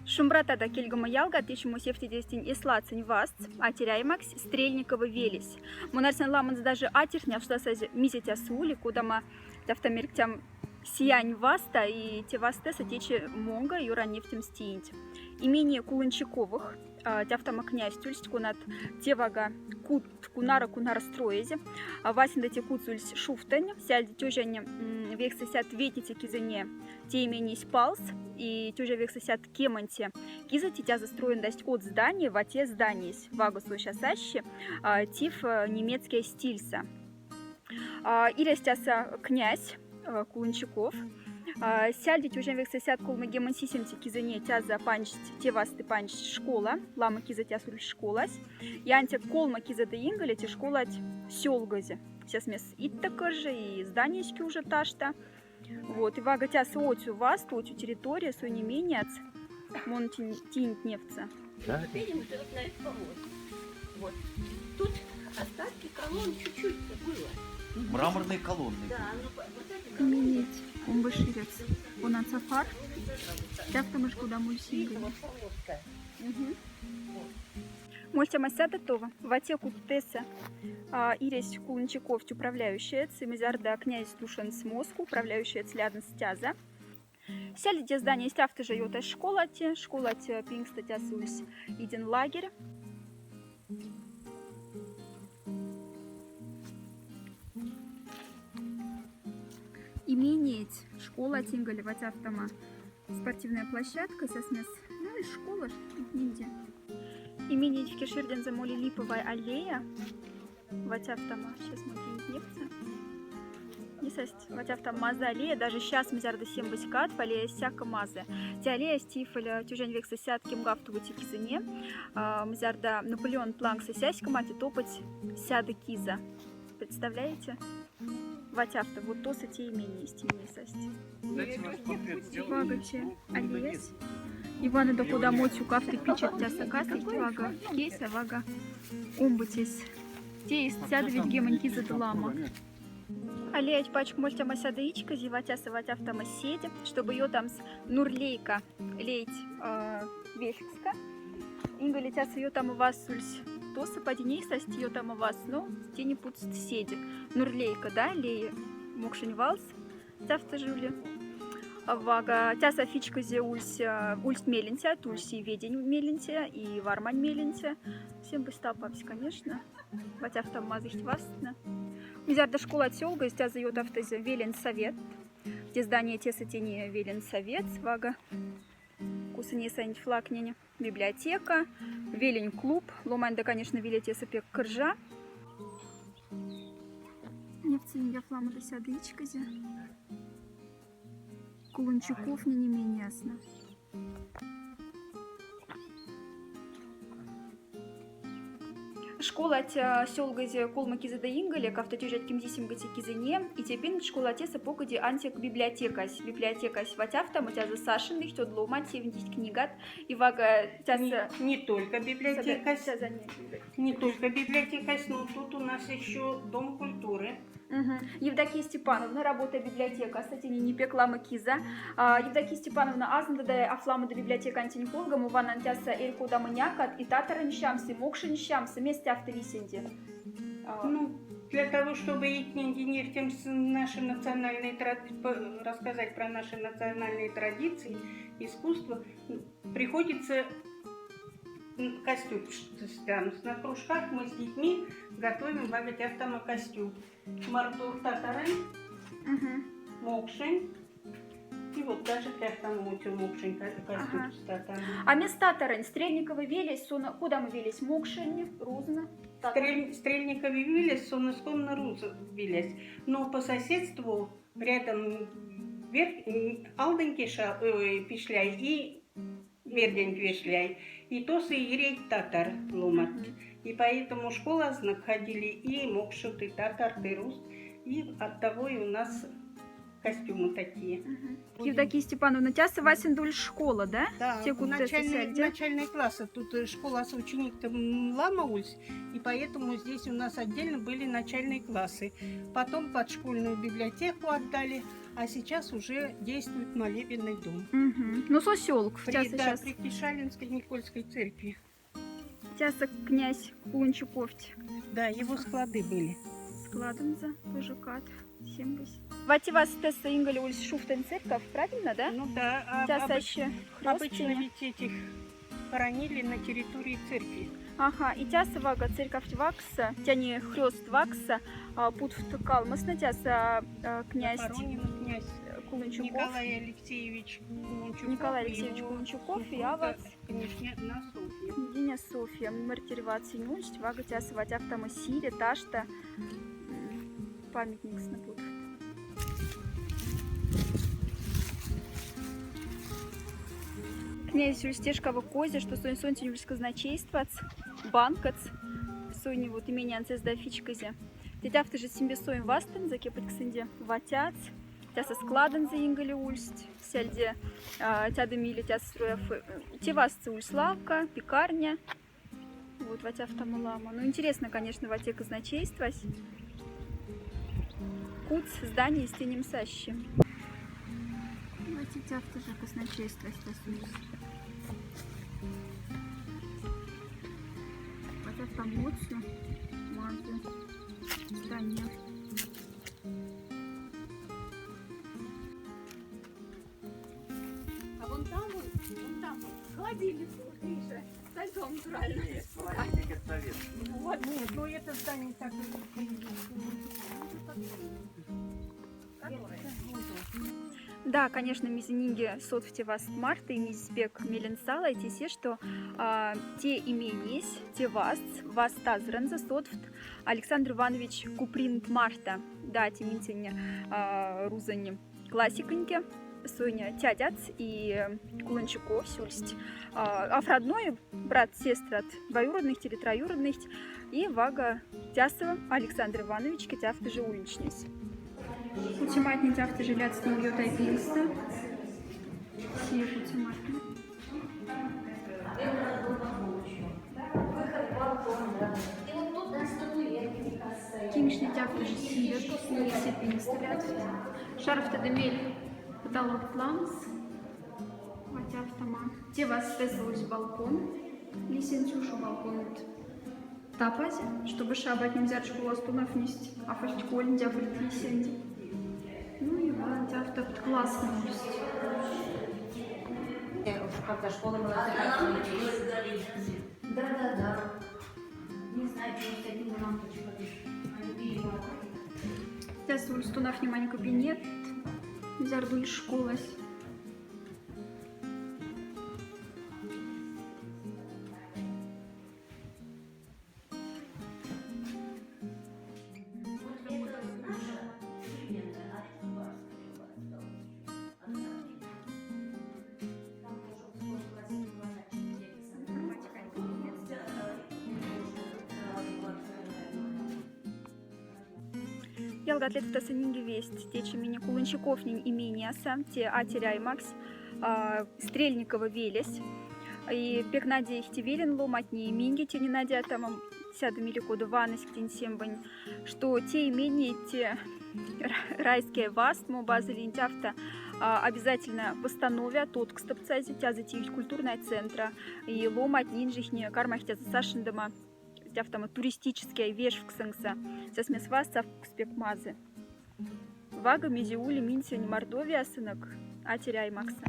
Шумбратада кельгама ялга, тысячу сефтидесятин ислацин васт, а теряймакс стрельникова велись. Монарсен ламанс даже атерня, что сази мизетя сули, куда ма тавтамирктям сиянь васта и те васте сатечи монга юра нефтем стинть. Имение Кулынчаковых, тявтама князь тюльсть кунат тевага кунара строезе, васин да те куцульсь шуфтань, сяльди тюжань вексы сят ветите кизыне те имени спалс, и тюжа вексы сят кеманте киза тетя застроен дасть от здания, в те здания вага слыша сащи, тиф немецкий стильса. Или стяса князь Кулынчаков, сяльди тюжа вексы сят колма гемансисимти кизыне тяза панчт те васты панчт школа, лама киза тясуль школась, и анте колма киза да ингале те школать сёлгазе. Сейчас мес иттакар же и здание уже ташта. Вот, и вага тяса отю вас, отю территория, свой не меняц, мон тинт нефца. Видим, это вот на это похоже. Вот. Тут остатки колонн чуть-чуть было. Мраморные колонны. Да, ну вот эти колонны. Иметь, он бы ширец. Он ацафар. Тяфта мышку домой сингли. Можете масята това. В отеку Теса Иресь Кулынчаков, управляющая, Цимизарда князь Душан с Москву, управляющая Цлядн Стяза. Сяли те здания стяфты же йота школате пингста тясулись иден лагерь. Именеть школа тингали в автома спортивная площадка со смес, ну и школа нигде. Именеть в Киширден замоли липовая аллея в автома сейчас мы кинь не сесть в автома маза аллея даже сейчас мы зарда 7 басикат аллея сяка маза те аллея стифаля тюжень век сосят кем гафту в кизыне мы зарда Наполеон планк сосяська мать топать сяда киза представляете? Ватяфта, вот то с те имени есть имени сости. Вагаче, аллеяс. Иваны до куда мотю кафты пичат тя сакасы, вага кейса, вага умбутис. Те есть сяда ведь гемоньки за дулама. Аллеять пачку мольтя масяда ичка, зиватяса ватяфта маседи, чтобы ее там с нурлейка леять вефикска. Инга летятся ее там у вас сульсь. Тоса подней сости ее там у вас, но тени путст седи. Нурлейка, да, лея мокшень валс, тяфта жули. Вага тяса фичка зе ульс меленте, тульси ведень меленте и вармань меленте. Всем бы стал папсь, конечно. Ватяв там мазыхть вастна. Мизарда школа отсёлга, тя за ее тафтазе велен совет. Те здания теса тени велен совет, вага. Кусани санить флакнене. Библиотека, велень клуб, ломанда, конечно, велите сапек кржа. Нефтяная флама до сядычказе. Кулынчаков не менее ясно. Школа от сёлгазе колма киза да ингале, кафта тюжат кимзисим гати кизыне, и тепин школа теса покади антик библиотекась. Библиотекась ватяфта, мы тя за Сашиных, тёд ломать, севндить книгат, и вага тяса... Не только библиотекась, не только библиотекась, но тут у нас еще Дом культуры. Евдокия Степановна, работая библиотека, кстати, не пекла макиза. Евдокия Степановна, азна да афлама до библиотека антиниполга, муван антяса эльку да маняка, и татара нищамсы, мокши нищамсы, месте авторисенди. Ну, для того, чтобы и книги нефтем наши национальные рассказать про наши национальные традиции, искусство, приходится костюм. На кружках мы с детьми готовим вагать автома костюм. Мартур татарин, мокшень. И вот даже тяхтамутю мокшень костюм с татарин. А места татарин, Стрельниковы велись, куда мы велись? Мокшень, Рузна? Стрельниковы велись, сонускомно Рузна велись. Но по соседству рядом Алденьки пишляй и Вердень вешляй. И тосы и рейк татар ломат. И поэтому школа находили и мокшут, и татар, и рус. И от того и у нас костюмы такие. Евдокия Степановна, тяса Васиндуль школа, да? Да, начальные классы. Тут школа с учеником ламауль, и поэтому здесь у нас отдельно были начальные классы. Потом под школьную библиотеку отдали. а сейчас уже действует молебенный дом. Угу. Ну, соселк. При, Тяса да, сейчас. при Кишалинской Никольской церкви. Тяса князь Кулунчуковть. Да, его склады были. Складенза, тоже кат. 70. Вати вас Тесса Ингали Ульс Шуфтен церковь, правильно, да? Ну да, Тяса еще обычно ведь этих хоронили на территории церкви. Ага, и тяса вага церковь вакса, тяни хрест вакса, пут в калмасна тяса князь Похоронен князь Кулунчуков. Николай Алексеевич Кулунчуков. Николай Алексеевич его Кулунчуков и супруга, авац. княжна Софья. Диня Софья, мартиреваться нюнсть, вага тяса ватяв там сире, ташта, памятник снапут. Князь Ульстешкова козе, что сон сонтинюльска значействац, банкац, сони вот имени анцездафичказе. Тетяв ты же себе соем вастен, закепать ксенде ватяц, тяса складен за ингали ульсть, сельде тядами тяса строев, тевасцы ульславка, пекарня, вот ватяв там лама. Ну интересно, конечно, ватека значействась. Куц, здание с тенем сащи. Ватяв ты же казначействась, ватяв там моцу, магию, здание. А вон там холодильник Гриша. Сальцом натуральное. Вот, нет, ну это здание так Да, конечно, мизининги сотфте вас марта и мизбек меленсала, и те, что те именись, те вас тазранза сотфт Александр Иванович Купринт Марта, да, те минтине рузани классиконьки, Соня тядяц и Кулунчуков сюльсть, родной брат, сестра от двоюродных или троюродных, и вага тясова Александр Иванович китяфты же уличнись. Путематни тяфты жилят с ним йотай пинста. Сие путематни. Кингшни тяфты же сие, все пинста лят. Шарф тадемель потолок планс. Ватяфтама. Те вас спесывались балкон. Лисенчушу балкон. Тапать, чтобы шабать нельзя школу стунов нести, а фальшколь нельзя фальтисенди. Ну и вот, автопт классно есть. Когда школа была заканчивалась. Да. Не знаю, что с этим лампочкой. Сейчас у стунов внимание кабинет. Нельзя рдуль школась. Ялгатлет в Тасанинге весть, те чемени Кулунчуков имения сам, те Атеря и Макс, Стрельникова велесь, и пекнаде их тивелин ломать не именги, те не надя там сяду миликоду ванность тень сембань, что те имения, те райские вастму базы линтяфта обязательно постановят тот к стопцазе, тя затеють культурная центра, и ломать нинжихне кармах тя за сашендама, там туристические вещи в Ксенкса, со смесваса в спекмазы. Вага мизиули минсия не Мордовия, сынок, а теряй Макса.